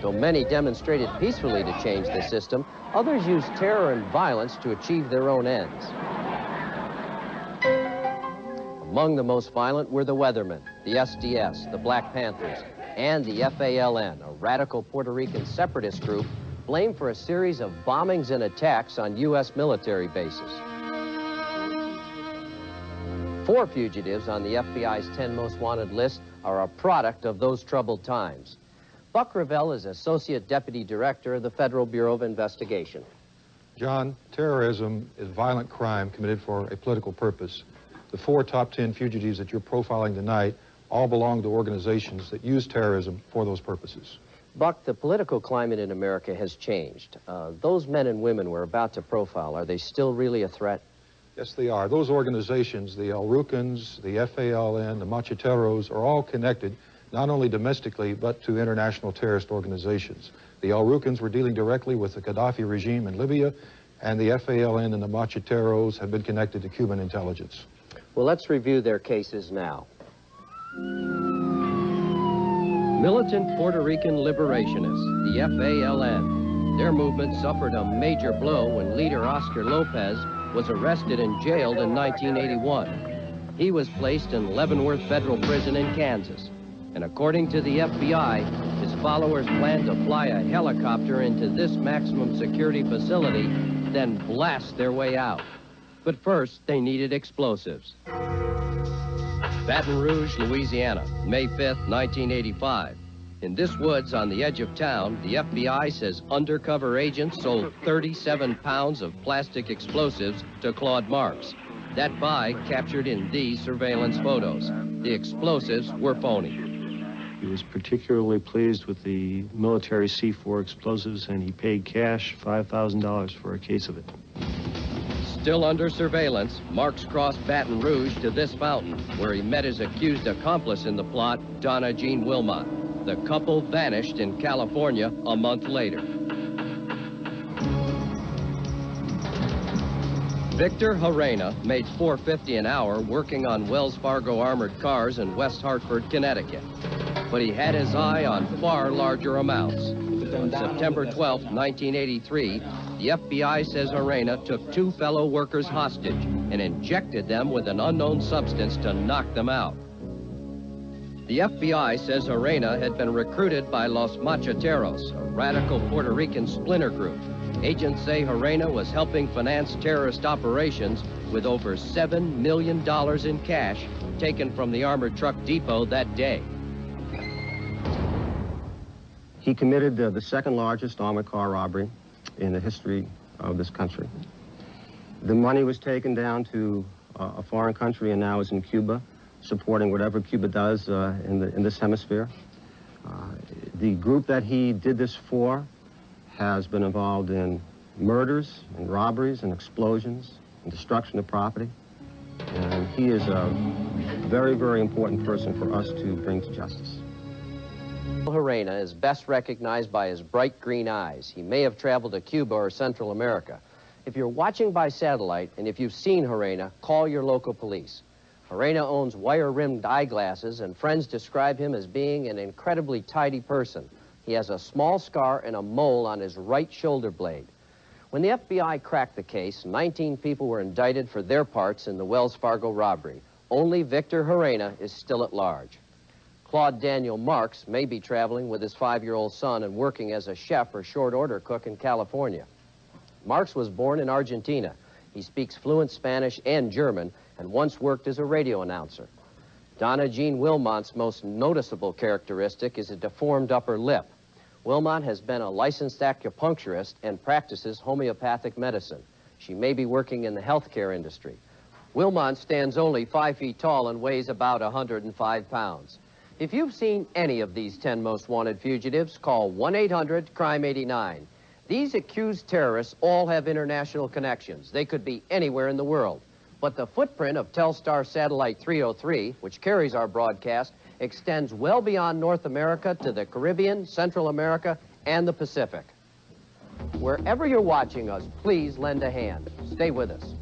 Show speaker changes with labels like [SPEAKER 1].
[SPEAKER 1] Though many demonstrated peacefully to change the system, others used terror and violence to achieve their own ends. Among the most violent were the Weathermen, the SDS, the Black Panthers, and the FALN, a radical Puerto Rican separatist group blamed for a series of bombings and attacks on U.S. military bases. 4 fugitives on the FBI's 10 most wanted list are a product of those troubled times. Buck Revell is Associate Deputy Director of the Federal Bureau of Investigation.
[SPEAKER 2] John, terrorism is violent crime committed for a political purpose. The 4 top 10 fugitives that you're profiling tonight all belong to organizations that use terrorism for those purposes.
[SPEAKER 1] Buck, the political climate in America has changed. Those men and women we're about to profile, are they still really a threat?
[SPEAKER 2] Yes, they are. Those organizations, the El Rukns, the FALN, the Macheteros, are all connected not only domestically but to international terrorist organizations. The El Rukns were dealing directly with the Gaddafi regime in Libya, and the FALN and the Macheteros have been connected to Cuban intelligence.
[SPEAKER 1] Well, let's review their cases now. Militant Puerto Rican liberationists, the FALN. Their movement suffered a major blow when leader Oscar Lopez was arrested and jailed in 1981. He was placed in Leavenworth Federal Prison in Kansas. And according to the FBI, his followers planned to fly a helicopter into this maximum security facility, then blast their way out. But first, they needed explosives. Baton Rouge, Louisiana, May 5th, 1985. In this woods on the edge of town, the FBI says undercover agents sold 37 pounds of plastic explosives to Claude Marks. That buy captured in these surveillance photos. The explosives were phony.
[SPEAKER 3] He was particularly pleased with the military C4 explosives, and he paid cash $5,000 for a case of it.
[SPEAKER 1] Still under surveillance, Marks crossed Baton Rouge to this fountain, where he met his accused accomplice in the plot, Donna Jean Wilmot. The couple vanished in California a month later. Victor Harena made $4.50 an hour working on Wells Fargo armored cars in West Hartford, Connecticut. But he had his eye on far larger amounts. On September 12, 1983, the FBI says Harena took 2 fellow workers hostage and injected them with an unknown substance to knock them out. The FBI says Harena had been recruited by Los Macheteros, a radical Puerto Rican splinter group. Agents say Harena was helping finance terrorist operations with over $7 million in cash taken from the armored truck depot that day. He committed the second largest armored car robbery in the history of this country. The money was taken down to a foreign country and now is in Cuba, supporting whatever Cuba does in this hemisphere. The group that he did this for has been involved in murders and robberies and explosions and destruction of property. And he is a very, very important person for us to bring to justice. Harena is best recognized by his bright green eyes. He may have traveled to Cuba or Central America. If you're watching by satellite and if you've seen Harena, call your local police. Harena owns wire-rimmed eyeglasses, and friends describe him as being an incredibly tidy person. He has a small scar and a mole on his right shoulder blade. When the FBI cracked the case, 19 people were indicted for their parts in the Wells Fargo robbery. Only Victor Harena is still at large. Claude Daniel Marks may be traveling with his 5-year-old son and working as a chef or short-order cook in California. Marks was born in Argentina. He speaks fluent Spanish and German and once worked as a radio announcer. Donna Jean Wilmot's most noticeable characteristic is a deformed upper lip. Wilmot has been a licensed acupuncturist and practices homeopathic medicine. She may be working in the healthcare industry. Wilmot stands only 5 feet tall and weighs about 105 pounds. If you've seen any of these 10 most wanted fugitives, call 1-800-CRIME-89. These accused terrorists all have international connections. They could be anywhere in the world. But the footprint of Telstar Satellite 303, which carries our broadcast, extends well beyond North America to the Caribbean, Central America, and the Pacific. Wherever you're watching us, please lend a hand. Stay with us.